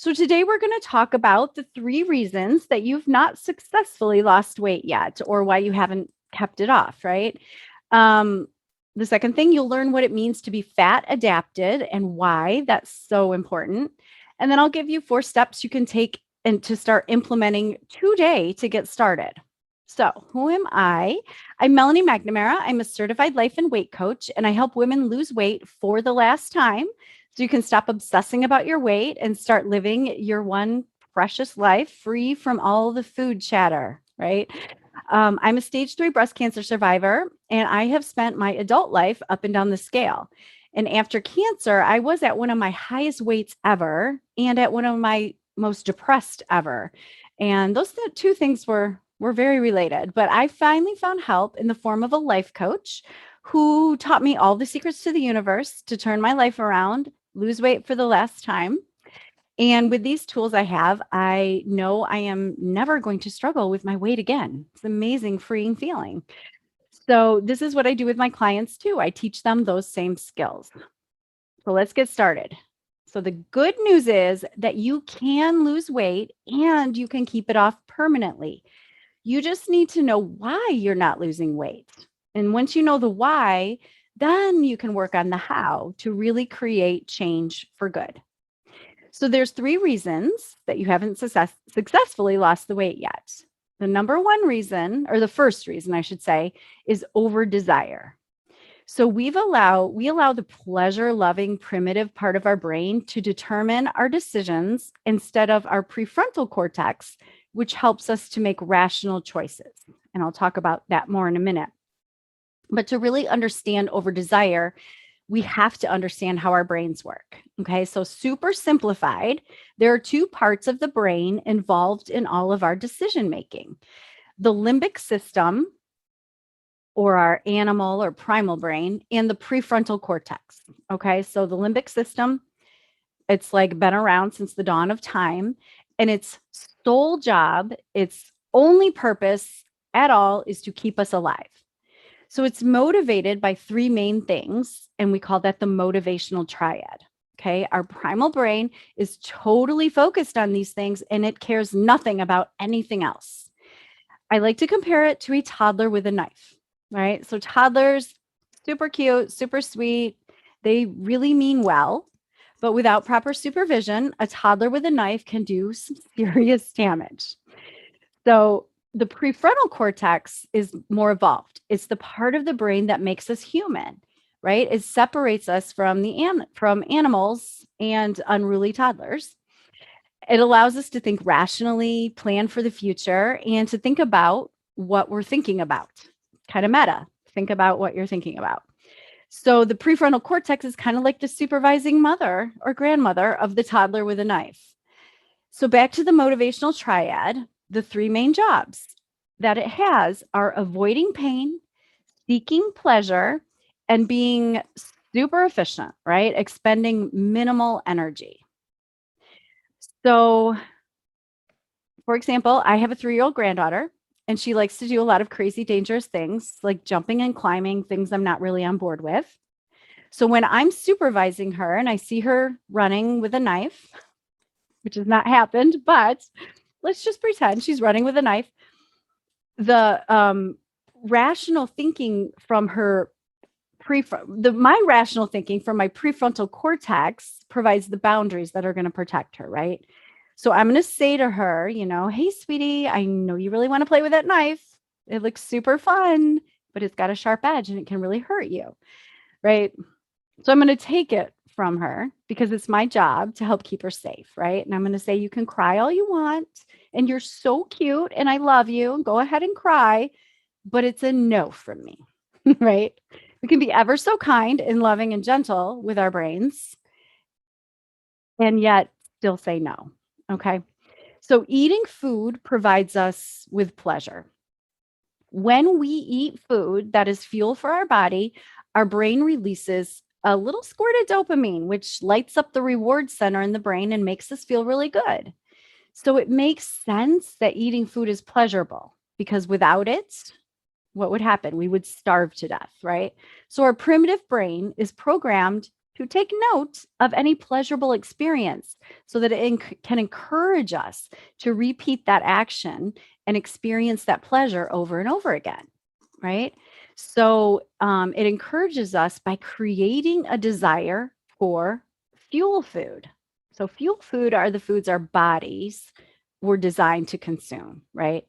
So today we're going to talk about the 3 reasons that you've not successfully lost weight yet, or why you haven't kept it off, right? Um, the second thing, you'll learn what it means to be fat adapted and why that's so important. And then I'll give you 4 steps you can take and to start implementing today to get started. So, who am I? I'm Melanie McNamara. I'm a certified life and weight coach, and I help women lose weight for the last time so you can stop obsessing about your weight and start living your one precious life free from all the food chatter, right? I'm a stage 3 breast cancer survivor, and I have spent my adult life up and down the scale. And after cancer, I was at one of my highest weights ever and at one of my most depressed ever. And those two things were very related. But I finally found help in the form of a life coach who taught me all the secrets to the universe to turn my life around, lose weight for the last time. And with these tools I know I am never going to struggle with my weight again. It's an amazing, freeing feeling. So, this is what I do with my clients too. I teach them those same skills. So, let's get started. So, the good news is that you can lose weight and you can keep it off permanently. You just need to know why you're not losing weight. And once you know the why, then you can work on the how to really create change for good. So there's 3 reasons that you haven't successfully lost the weight yet. The number one reason, or the first reason I should say, is over desire. So we allow the pleasure-loving primitive part of our brain to determine our decisions instead of our prefrontal cortex, which helps us to make rational choices. And I'll talk about that more in a minute. But to really understand over desire, we have to understand how our brains work. Okay, so super simplified, there are 2 parts of the brain involved in all of our decision making: the limbic system, or our animal or primal brain, and the prefrontal cortex. Okay, so the limbic system, it's like been around since the dawn of time, and its sole job, its only purpose at all, is to keep us alive. So it's motivated by 3 main things, and we call that the motivational triad. Okay. Our primal brain is totally focused on these things and it cares nothing about anything else. I like to compare it to a toddler with a knife, right? So toddlers, super cute, super sweet. They really mean well, but without proper supervision, a toddler with a knife can do some serious damage. So the prefrontal cortex is more evolved. It's the part of the brain that makes us human, right? It separates us from from animals and unruly toddlers. It allows us to think rationally, plan for the future, and to think about what we're thinking about. Kind of meta. Think about what you're thinking about. So the prefrontal cortex is kind of like the supervising mother or grandmother of the toddler with a knife. So back to the motivational triad, the 3 main jobs that it has are avoiding pain, seeking pleasure, and being super efficient, right? Expending minimal energy. So, for example, I have a 3-year-old granddaughter, and she likes to do a lot of crazy, dangerous things like jumping and climbing, things I'm not really on board with. So, when I'm supervising her and I see her running with a knife, which has not happened, but let's just pretend she's running with a knife. The rational thinking from her my rational thinking from my prefrontal cortex provides the boundaries that are going to protect her, right? So I'm going to say to her, hey, sweetie, I know you really want to play with that knife. It looks super fun, but it's got a sharp edge and it can really hurt you, right? So I'm going to take it from her because it's my job to help keep her safe, right? And I'm going to say, you can cry all you want and you're so cute and I love you and go ahead and cry, but it's a no from me, right? We can be ever so kind and loving and gentle with our brains and yet still say no. Okay. So eating food provides us with pleasure. When we eat food that is fuel for our body, our brain releases a little squirt of dopamine, which lights up the reward center in the brain and makes us feel really good. So it makes sense that eating food is pleasurable because without it, what would happen? We would starve to death, right? So our primitive brain is programmed to take note of any pleasurable experience so that it can encourage us to repeat that action and experience that pleasure over and over again, right? So it encourages us by creating a desire for fuel food. So, fuel food are the foods our bodies were designed to consume, right?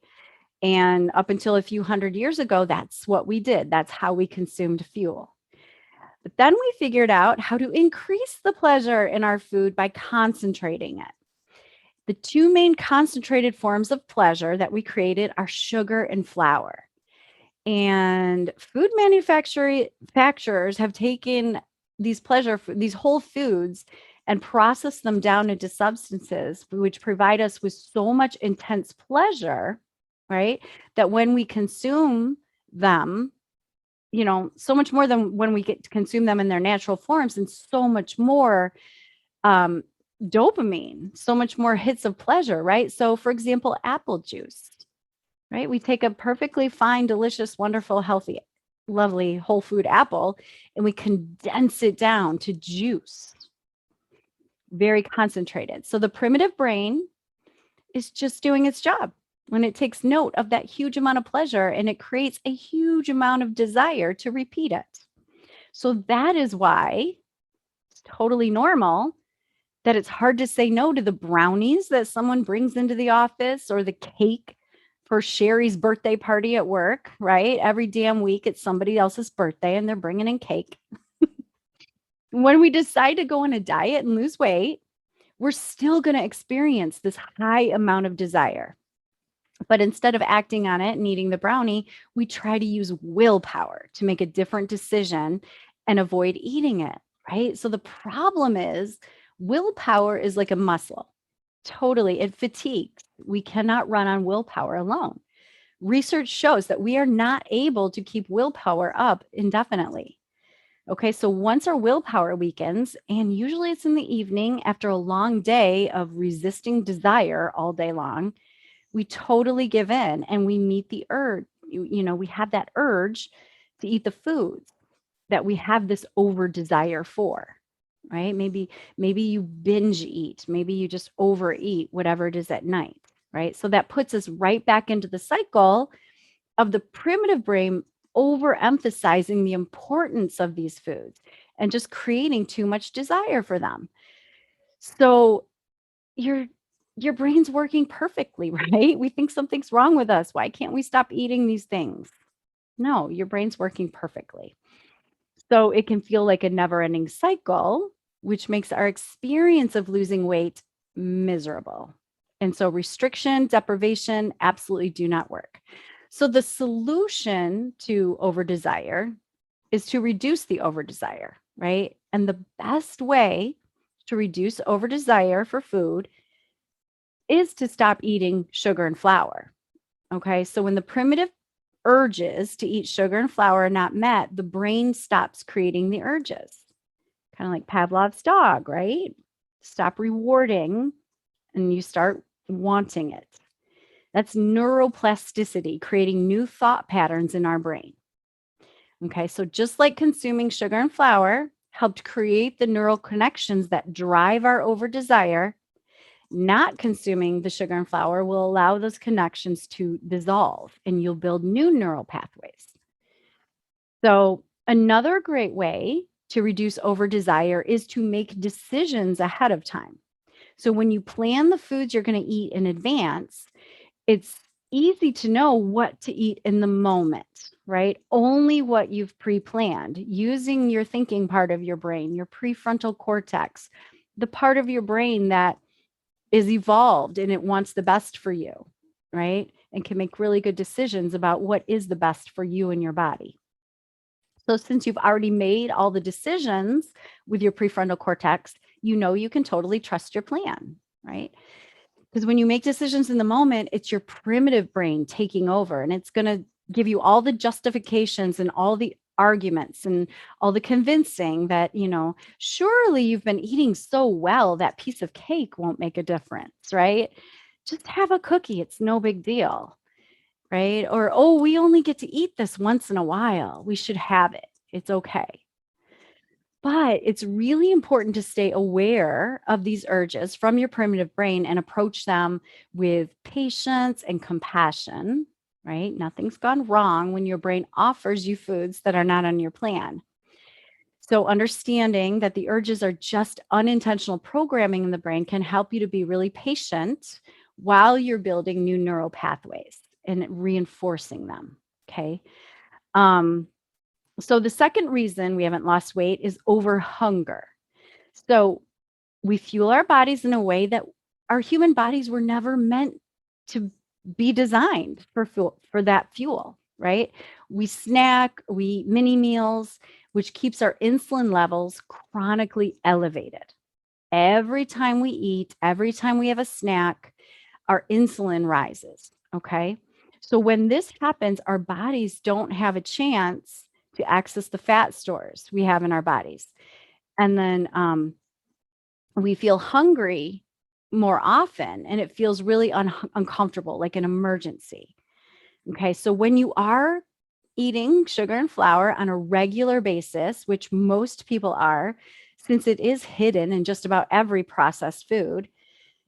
And up until a few hundred years ago, that's what we did. That's how we consumed fuel. But then we figured out how to increase the pleasure in our food by concentrating it. The two main concentrated forms of pleasure that we created are sugar and flour. And food manufacturers have taken these whole foods and processed them down into substances which provide us with so much intense pleasure, right? That when we consume them, so much more than when we get to consume them in their natural forms, and so much more um, dopamine, so much more hits of pleasure, right? So, for example, apple juice, right? We take a perfectly fine, delicious, wonderful, healthy, lovely whole food apple and we condense it down to juice, very concentrated. So the primitive brain is just doing its job when it takes note of that huge amount of pleasure and it creates a huge amount of desire to repeat it. So that is why it's totally normal that it's hard to say no to the brownies that someone brings into the office or the cake for Sherry's birthday party at work, right? Every damn week it's somebody else's birthday and they're bringing in cake. When we decide to go on a diet and lose weight, we're still going to experience this high amount of desire. But instead of acting on it and eating the brownie, we try to use willpower to make a different decision and avoid eating it, right? So the problem is willpower is like a muscle. Totally. It fatigues. We cannot run on willpower alone. Research shows that we are not able to keep willpower up indefinitely. Okay, so once our willpower weakens, and usually it's in the evening after a long day of resisting desire all day long, we totally give in and we meet the urge. We have that urge to eat the foods that we have this over desire for, right? Maybe you binge eat, maybe you just overeat, whatever it is at night, right? So that puts us right back into the cycle of the primitive brain overemphasizing the importance of these foods and just creating too much desire for them. So your brain's working perfectly, right? We think something's wrong with us. Why can't we stop eating these things? No, your brain's working perfectly. So it can feel like a never-ending cycle, which makes our experience of losing weight miserable. And so restriction, deprivation absolutely do not work. So the solution to over desire is to reduce the over desire, right? And the best way to reduce over desire for food is to stop eating sugar and flour. Okay. So when the primitive urges to eat sugar and flour are not met, the brain stops creating the urges. Kind of like Pavlov's dog, right? Stop rewarding and you start wanting it. That's neuroplasticity, creating new thought patterns in our brain. Okay, so just like consuming sugar and flour helped create the neural connections that drive our over desire, not consuming the sugar and flour will allow those connections to dissolve and you'll build new neural pathways. So, another great way to reduce over desire is to make decisions ahead of time. So, when you plan the foods you're going to eat in advance, it's easy to know what to eat in the moment, right? Only what you've pre-planned using your thinking part of your brain, your prefrontal cortex, the part of your brain that is evolved and it wants the best for you, right? And can make really good decisions about what is the best for you and your body. So since you've already made all the decisions with your prefrontal cortex, you can totally trust your plan, right? Because when you make decisions in the moment, it's your primitive brain taking over and it's going to give you all the justifications and all the arguments and all the convincing that, surely you've been eating so well, that piece of cake won't make a difference, right? Just have a cookie. It's no big deal, right? Or, oh, we only get to eat this once in a while. We should have it. It's okay. But it's really important to stay aware of these urges from your primitive brain and approach them with patience and compassion, right? Nothing's gone wrong when your brain offers you foods that are not on your plan. So, understanding that the urges are just unintentional programming in the brain can help you to be really patient while you're building new neural pathways and reinforcing them. Okay. Um, so, the second reason we haven't lost weight is over hunger. So, we fuel our bodies in a way that our human bodies were never meant to be designed for that fuel, right? We snack, we eat mini meals, which keeps our insulin levels chronically elevated. Every time we eat, every time we have a snack, our insulin rises, okay? So when this happens, our bodies don't have a chance to access the fat stores we have in our bodies. And then we feel hungry more often, and it feels really uncomfortable, like an emergency. Okay, so when you are eating sugar and flour on a regular basis, which most people are, since it is hidden in just about every processed food,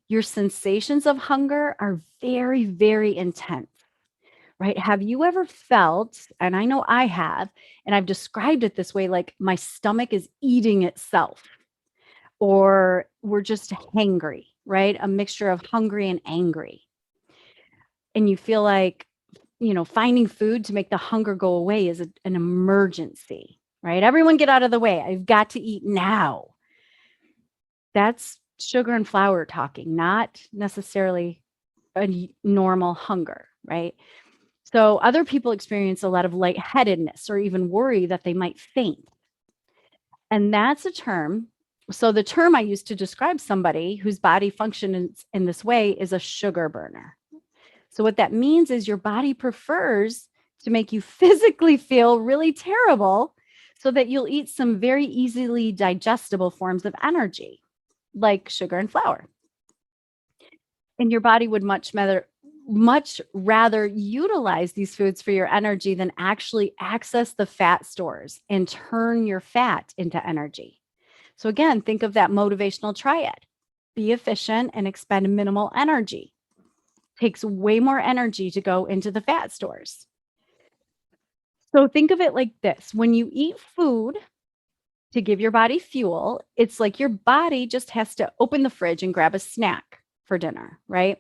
your sensations of hunger are very, very intense, right? Have you ever felt, and I know I have, and I've described it this way, like my stomach is eating itself, or we're just hangry, right? A mixture of hungry and angry. And you feel like, finding food to make the hunger go away is an emergency, right? Everyone get out of the way. I've got to eat now. That's sugar and flour talking, not necessarily a normal hunger, right? So other people experience a lot of lightheadedness or even worry that they might faint. And that's a term. So the term I use to describe somebody whose body functions in this way is a sugar burner. So what that means is your body prefers to make you physically feel really terrible so that you'll eat some very easily digestible forms of energy, like sugar and flour. And your body would much rather utilize these foods for your energy than actually access the fat stores and turn your fat into energy. So again, think of that motivational triad. Be efficient and expend minimal energy. Takes way more energy to go into the fat stores. So think of it like this. When you eat food to give your body fuel, it's like your body just has to open the fridge and grab a snack for dinner, right?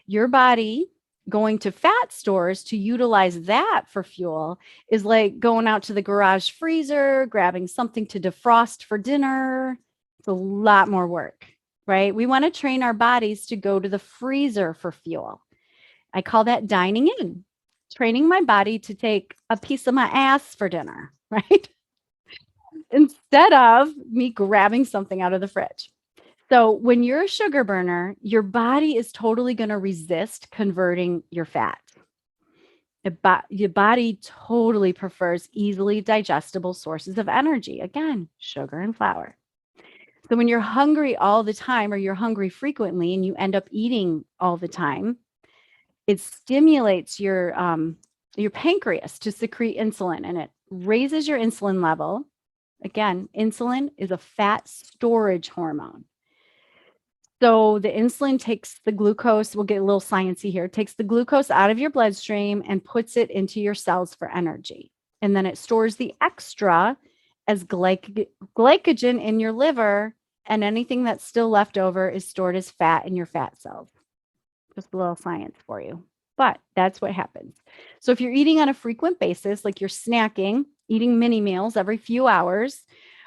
Your body going to fat stores to utilize that for fuel is like going out to the garage freezer, grabbing something to defrost for dinner. It's a lot more work, right? We want to train our bodies to go to the freezer for fuel. I call that dining in, training my body to take a piece of my ass for dinner, right? Instead of me grabbing something out of the fridge. So when you're a sugar burner, your body is totally going to resist converting your fat. Your body totally prefers easily digestible sources of energy. Again, sugar and flour. So when you're hungry all the time or you're hungry frequently and you end up eating all the time, it stimulates your pancreas to secrete insulin, and it raises your insulin level. Again, insulin is a fat storage hormone. So the insulin takes the glucose, we'll get a little sciencey here, takes the glucose out of your bloodstream and puts it into your cells for energy. And then it stores the extra as glycogen in your liver, and anything that's still left over is stored as fat in your fat cells. Just a little science for you. But that's what happens. So if you're eating on a frequent basis, like you're snacking, eating mini meals every few hours,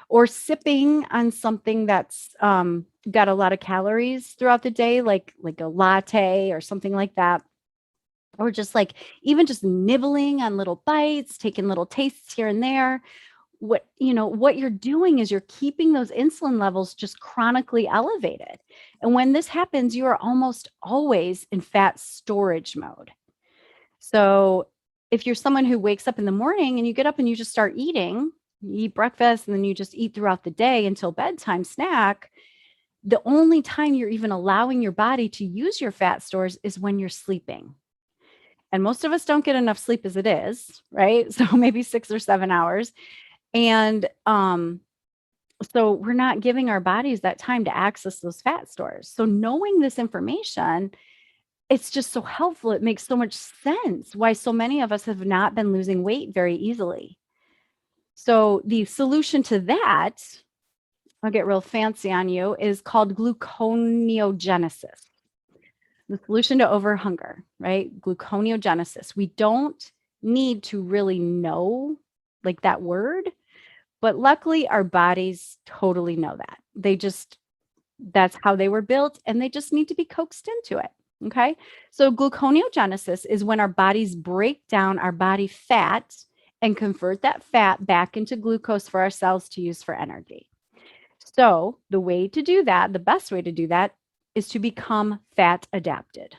or sipping on something that's got a lot of calories throughout the day, like a latte or something like that, or just like even just nibbling on little bites, taking little tastes here and there, what you're doing is you're keeping those insulin levels just chronically elevated. And when this happens, you are almost always in fat storage mode. So if you're someone who wakes up in the morning and you get up and you just start eating, you eat breakfast and then you just eat throughout the day until bedtime snack, the only time you're even allowing your body to use your fat stores is when you're sleeping. And most of us don't get enough sleep as it is, right? So maybe 6 or 7 hours. And So we're not giving our bodies that time to access those fat stores. So knowing this information, it's just so helpful. It makes so much sense why so many of us have not been losing weight very easily. So the solution to that, I'll get real fancy on you, is called gluconeogenesis. The solution to overhunger, right? Gluconeogenesis. We don't need to really know like that word, but luckily our bodies totally know that. That's how they were built, and they just need to be coaxed into it. Okay. So gluconeogenesis is when our bodies break down our body fat and convert that fat back into glucose for our cells to use for energy. So the way to do that, the best way to do that is to become fat adapted.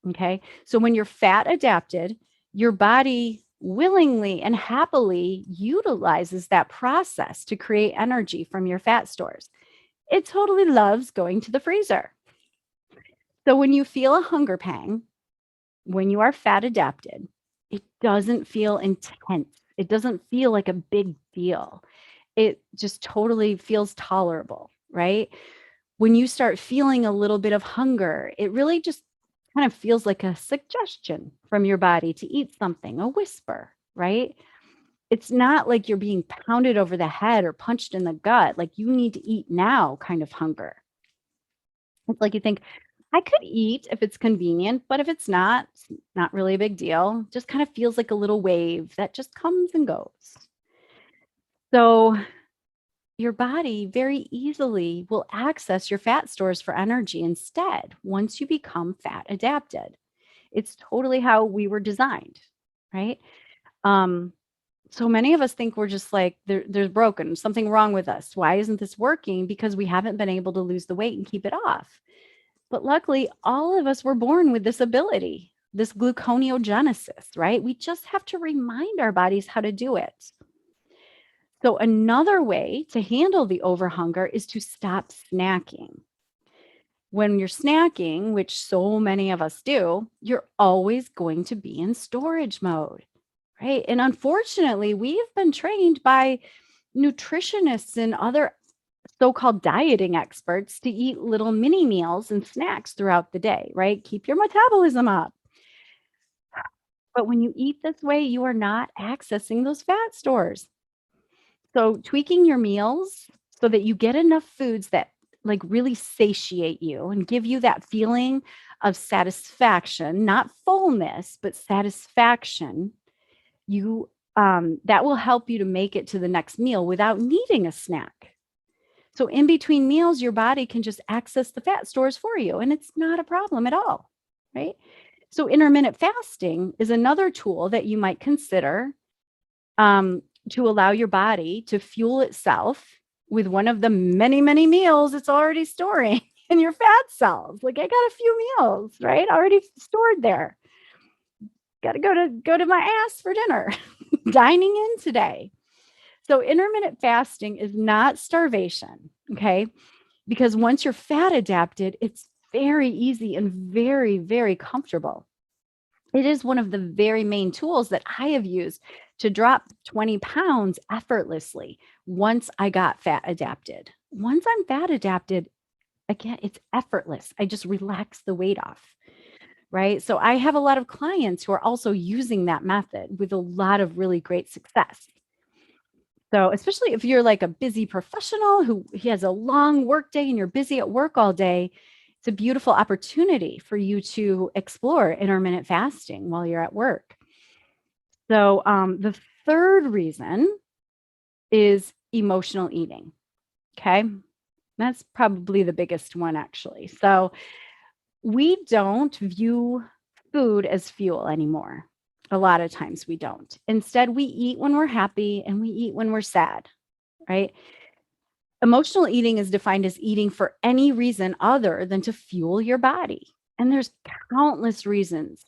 Okay. So when you're fat adapted, your body willingly and happily utilizes that process to create energy from your fat stores. It totally loves going to the freezer. So when you feel a hunger pang, when you are fat adapted, it doesn't feel intense. It doesn't feel like a big deal. It just totally feels tolerable, right? When you start feeling a little bit of hunger, it really just kind of feels like a suggestion from your body to eat something, a whisper, right? It's not like you're being pounded over the head or punched in the gut, like you need to eat now kind of hunger. It's like you think, I could eat if it's convenient, but if it's not really a big deal. Just kind of feels like a little wave that just comes and goes. So your body very easily will access your fat stores for energy instead once you become fat adapted. It's totally how we were designed, right? Um, so many of us think we're just like there's broken something wrong with us. Why isn't this working? Because we haven't been able to lose the weight and keep it off. But luckily, all of us were born with this ability, this gluconeogenesis, right? We just have to remind our bodies how to do it. So, another way to handle the overhunger is to stop snacking. When you're snacking, which so many of us do, you're always going to be in storage mode, right? And unfortunately, we've been trained by nutritionists and other so-called dieting experts to eat little mini meals and snacks throughout the day, right? Keep your metabolism up. But when you eat this way, you are not accessing those fat stores. So tweaking your meals so that you get enough foods that like really satiate you and give you that feeling of satisfaction, not fullness, but satisfaction, you that will help you to make it to the next meal without needing a snack. So in between meals, your body can just access the fat stores for you, and it's not a problem at all, right? So intermittent fasting is another tool that you might consider um, to allow your body to fuel itself with one of the many, many meals it's already storing in your fat cells. Like I got a few meals, right? Already stored there. Got to go to my ass for dinner. Dining in today. So intermittent fasting is not starvation, okay? Because once you're fat adapted, it's very easy and very, very comfortable. It is one of the very main tools that I have used to drop 20 pounds effortlessly once I got fat adapted. Once I'm fat adapted, again, it's effortless. I just relax the weight off, right? So I have a lot of clients who are also using that method with a lot of really great success. So, especially if you're like a busy professional who he has a long work day and you're busy at work all day, it's a beautiful opportunity for you to explore intermittent fasting while you're at work. So, the third reason is emotional eating. Okay. That's probably the biggest one, actually. So, we don't view food as fuel anymore. A lot of times we don't. Instead, we eat when we're happy and we eat when we're sad, right? Emotional eating is defined as eating for any reason other than to fuel your body. And there's countless reasons,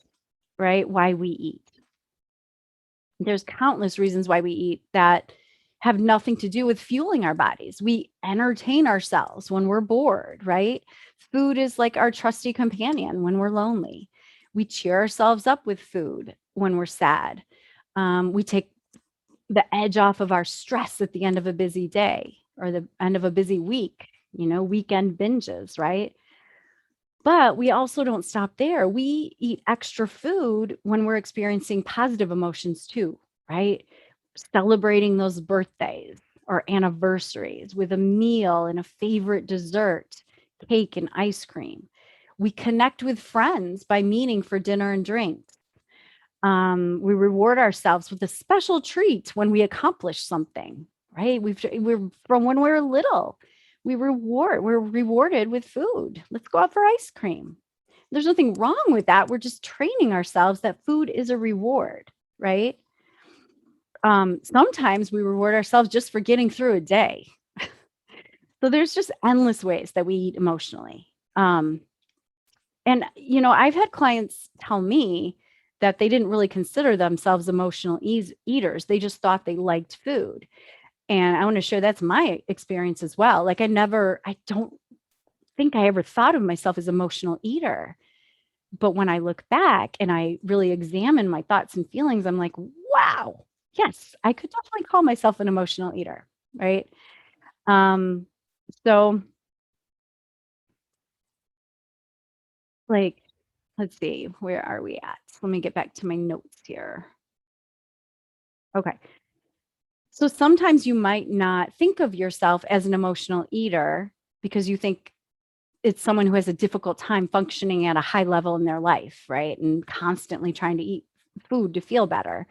right, why we eat. There's countless reasons why we eat that have nothing to do with fueling our bodies. We entertain ourselves when we're bored, right? Food is like our trusty companion when we're lonely. We cheer ourselves up with food when we're sad. We take the edge off of our stress at the end of a busy day, or the end of a busy week, weekend binges, right? But we also don't stop there. We eat extra food when we're experiencing positive emotions too, right? Celebrating those birthdays or anniversaries with a meal and a favorite dessert, cake and ice cream. We connect with friends by meeting for dinner and drinks. We reward ourselves with a special treat when we accomplish something, right? We're from when we were little. We're rewarded with food. Let's go out for ice cream. There's nothing wrong with that. We're just training ourselves that food is a reward, right? Sometimes we reward ourselves just for getting through a day. So there's just endless ways that we eat emotionally. And, I've had clients tell me that they didn't really consider themselves emotional eaters. They just thought they liked food. And I want to share that's my experience as well. Like I don't think I ever thought of myself as emotional eater. But when I look back and I really examine my thoughts and feelings, I'm like, wow, yes, I could definitely call myself an emotional eater, right? So like, let's see, where are we at? Let me get back to my notes here. Okay. So sometimes you might not think of yourself as an emotional eater because you think it's someone who has a difficult time functioning at a high level in their life, right? And constantly trying to eat food to feel better.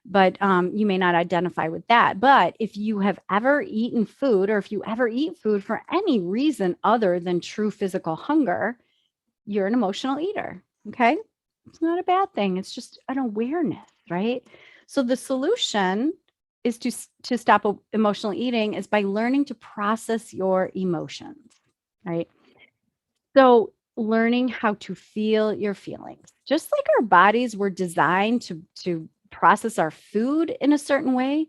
But you may not identify with that. But if you have ever eaten food or if you ever eat food for any reason other than true physical hunger, you're an emotional eater. Okay. It's not a bad thing. It's just an awareness, right? So the solution is to stop emotional eating is by learning to process your emotions, right? So learning how to feel your feelings. Just like our bodies were designed to process our food in a certain way,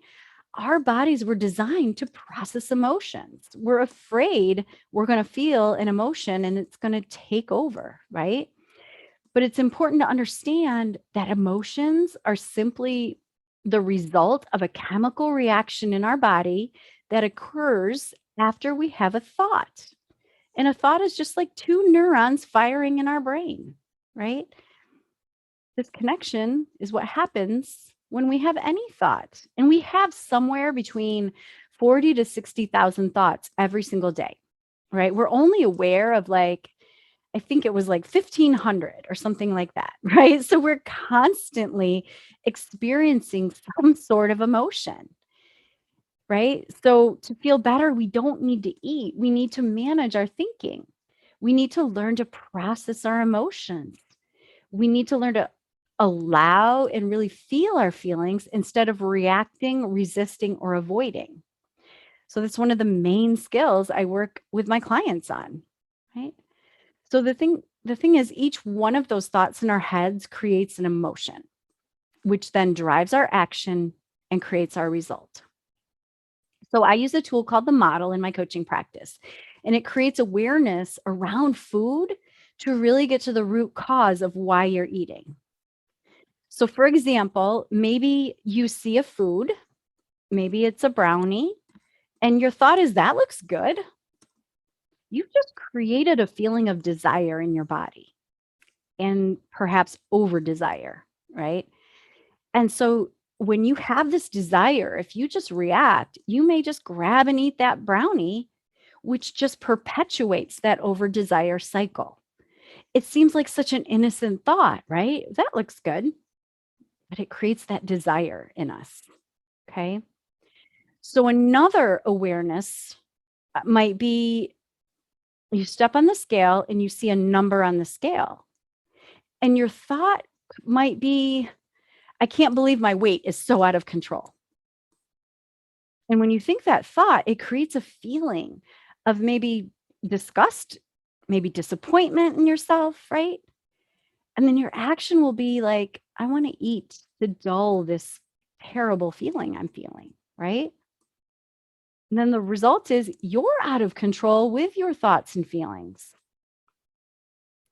our bodies were designed to process emotions. We're afraid we're going to feel an emotion and it's going to take over, right? But it's important to understand that emotions are simply the result of a chemical reaction in our body that occurs after we have a thought. And a thought is just like two neurons firing in our brain, right? This connection is what happens when we have any thought. And we have somewhere between 40 to 60,000 thoughts every single day, right? We're only aware of I think it was like 1,500 or something like that, right? So we're constantly experiencing some sort of emotion, right? So to feel better, we don't need to eat. We need to manage our thinking. We need to learn to process our emotions. We need to learn to allow and really feel our feelings instead of reacting, resisting, or avoiding. So that's one of the main skills I work with my clients on, right? So the thing is each one of those thoughts in our heads creates an emotion, which then drives our action and creates our result. So I use a tool called the model in my coaching practice, and it creates awareness around food to really get to the root cause of why you're eating. So for example, maybe you see a food, maybe it's a brownie, and your thought is that looks good. You've just created a feeling of desire in your body and perhaps over desire, right? And so when you have this desire, if you just react, you may just grab and eat that brownie, which just perpetuates that over desire cycle. It seems like such an innocent thought, right? That looks good, but it creates that desire in us. Okay. So another awareness might be you step on the scale and you see a number on the scale, and your thought might be, I can't believe my weight is so out of control. And when you think that thought, it creates a feeling of maybe disgust, maybe disappointment in yourself, right? And then your action will be like, I want to eat to dull this terrible feeling I'm feeling, right? And then the result is you're out of control with your thoughts and feelings.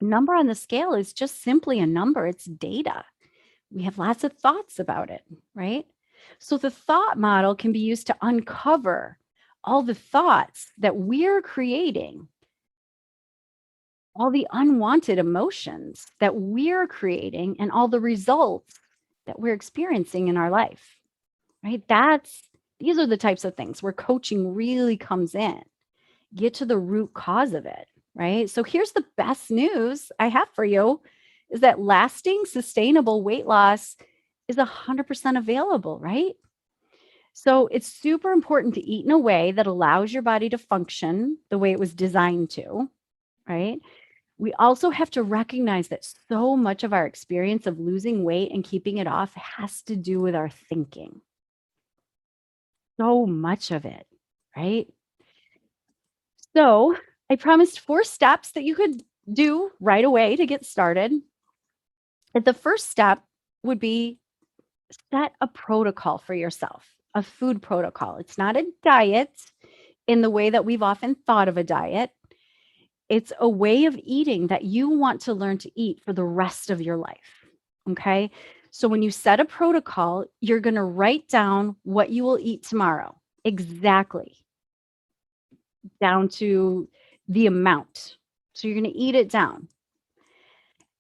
Number on the scale is just simply a number, it's data. We have lots of thoughts about it, right? So the thought model can be used to uncover all the thoughts that we're creating, all the unwanted emotions that we're creating, and all the results that we're experiencing in our life, right? These are the types of things where coaching really comes in. Get to the root cause of it, right? So here's the best news I have for you is that lasting, sustainable weight loss is 100% available, right? So it's super important to eat in a way that allows your body to function the way it was designed to, right? We also have to recognize that so much of our experience of losing weight and keeping it off has to do with our thinking. So much of it, right? So I promised 4 steps that you could do right away to get started. And the first step would be set a protocol for yourself, a food protocol. It's not a diet in the way that we've often thought of a diet. It's a way of eating that you want to learn to eat for the rest of your life. Okay. So when you set a protocol, you're going to write down what you will eat tomorrow, exactly down to the amount. So you're going to eat it down.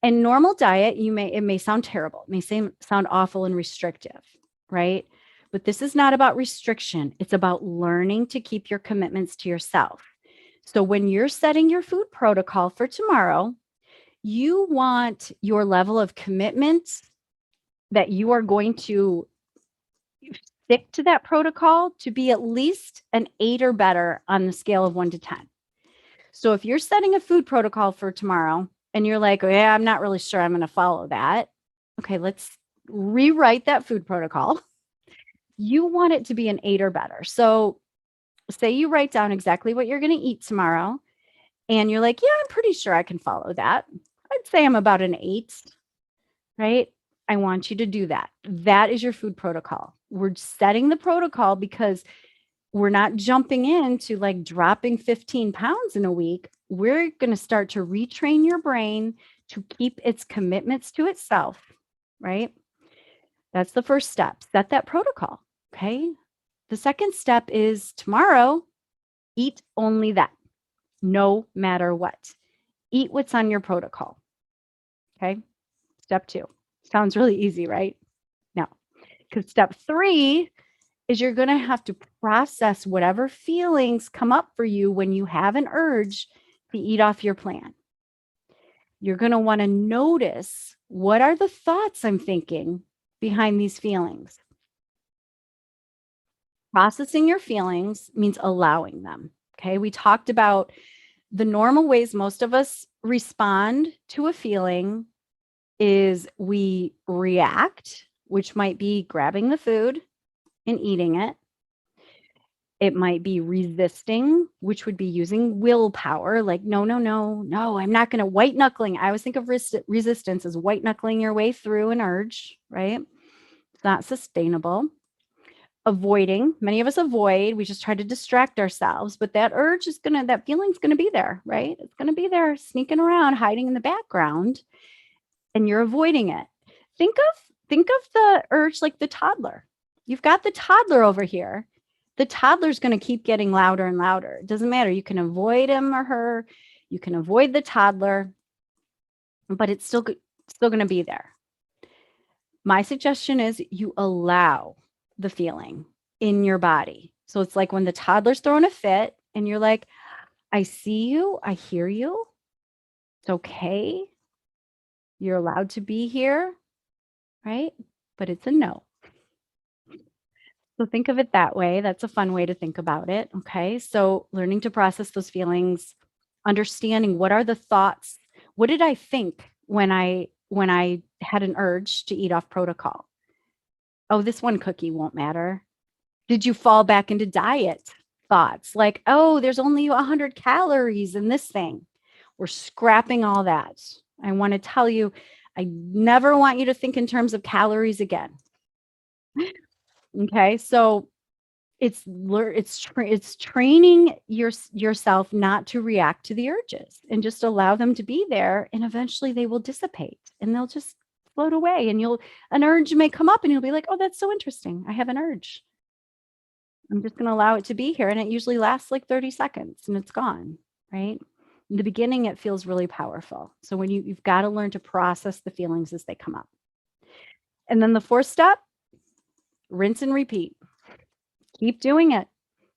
And normal diet, it may sound terrible. It may sound awful and restrictive, right? But this is not about restriction. It's about learning to keep your commitments to yourself. So when you're setting your food protocol for tomorrow, you want your level of commitment that you are going to stick to that protocol to be at least an 8 or better on the scale of 1 to 10. So if you're setting a food protocol for tomorrow and you're like, oh, yeah, I'm not really sure I'm going to follow that. Okay, let's rewrite that food protocol. You want it to be an 8 or better. So say you write down exactly what you're going to eat tomorrow and you're like, yeah, I'm pretty sure I can follow that. I'd say I'm about an 8, right? I want you to do that. That is your food protocol. We're setting the protocol because we're not jumping into like dropping 15 pounds in a week. We're going to start to retrain your brain to keep its commitments to itself, right? That's the first step. Set that protocol, okay? The second step is tomorrow, eat only that, no matter what. Eat what's on your protocol, okay? Step 2. Sounds really easy, right? No, because step 3 is you're going to have to process whatever feelings come up for you when you have an urge to eat off your plan. You're going to want to notice, what are the thoughts I'm thinking behind these feelings? Processing your feelings means allowing them. Okay. We talked about the normal ways most of us respond to a feeling is we react, which might be grabbing the food and eating it. It might be resisting, which would be using willpower, like, no, I'm not going to white knuckling. I always think of resistance as white knuckling your way through an urge, right? It's not sustainable. Avoiding, many of us avoid, we just try to distract ourselves, but that that feeling's going to be there, right? It's going to be there sneaking around, hiding in the background, and you're avoiding it. Think of the urge like the toddler. You've got the toddler over here. The toddler's going to keep getting louder and louder. It doesn't matter. You can avoid him or her. You can avoid the toddler, but it's still going to be there. My suggestion is you allow the feeling in your body. So it's like when the toddler's throwing a fit and you're like, I see you. I hear you. It's okay. You're allowed to be here, right? But it's a no. So think of it that way. That's a fun way to think about it. Okay. So learning to process those feelings, understanding what are the thoughts. What did I think when I had an urge to eat off protocol? Oh, this one cookie won't matter. Did you fall back into diet thoughts like, oh, there's only 100 calories in this thing? We're scrapping all that. I want to tell you, I never want you to think in terms of calories again. Okay, so it's training yourself not to react to the urges and just allow them to be there, and eventually they will dissipate and they'll just float away, and an urge may come up and you'll be like, oh, that's so interesting. I have an urge. I'm just going to allow it to be here. And it usually lasts like 30 seconds and it's gone, right? In the beginning, it feels really powerful. So when you've got to learn to process the feelings as they come up. And then the fourth step, rinse and repeat. Keep doing it.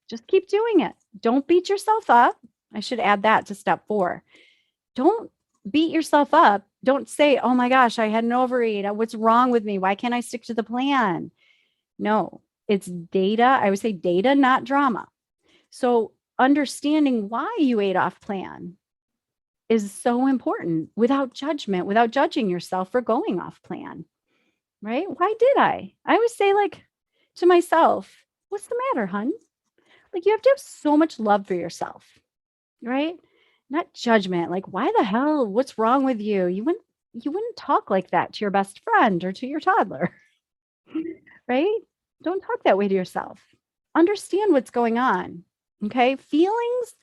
Just keep doing it. Don't beat yourself up. I should add that to step 4. Don't beat yourself up. Don't say, oh my gosh, I had an overeat. What's wrong with me? Why can't I stick to the plan? No, it's data. I would say data, not drama. So understanding why you ate off plan is so important without judgment, without judging yourself for going off plan, right? Why did I? I always say like to myself, what's the matter, hun? Like you have to have so much love for yourself, right? Not judgment. Like, why the hell? What's wrong with you? You wouldn't talk like that to your best friend or to your toddler, right? Don't talk that way to yourself. Understand what's going on. Okay. Feelings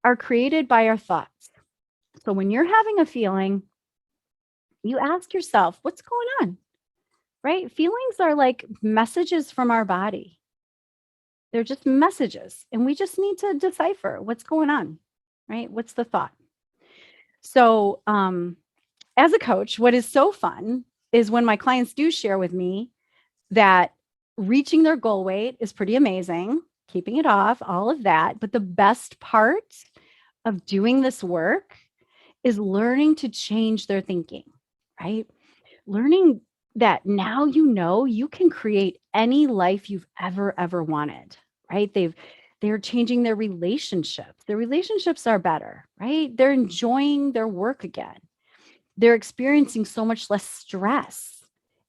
are created by our thoughts. So when you're having a feeling, you ask yourself, what's going on? Right? Feelings are like messages from our body. They're just messages. And we just need to decipher what's going on, right? What's the thought? So, as a coach, what is so fun is when my clients do share with me that reaching their goal weight is pretty amazing, keeping it off, all of that. But the best part of doing this work is learning to change their thinking, right? Learning that now you can create any life you've ever wanted, right? They're changing their relationships. Their relationships are better, right? They're enjoying their work again. They're experiencing so much less stress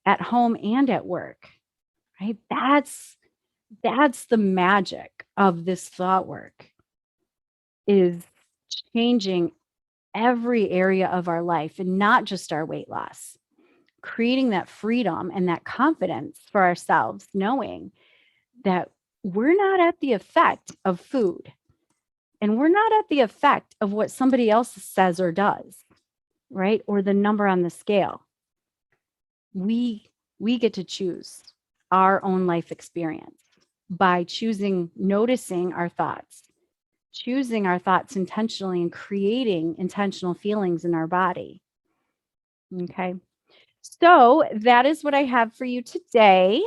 at home and at work, right? That's the magic of this thought work, is changing every area of our life and not just our weight loss, creating that freedom and that confidence for ourselves, knowing that we're not at the effect of food and we're not at the effect of what somebody else says or does, right? Or the number on the scale. We get to choose our own life experience by noticing our thoughts, choosing our thoughts intentionally and creating intentional feelings in our body. Okay. So that is what I have for you today.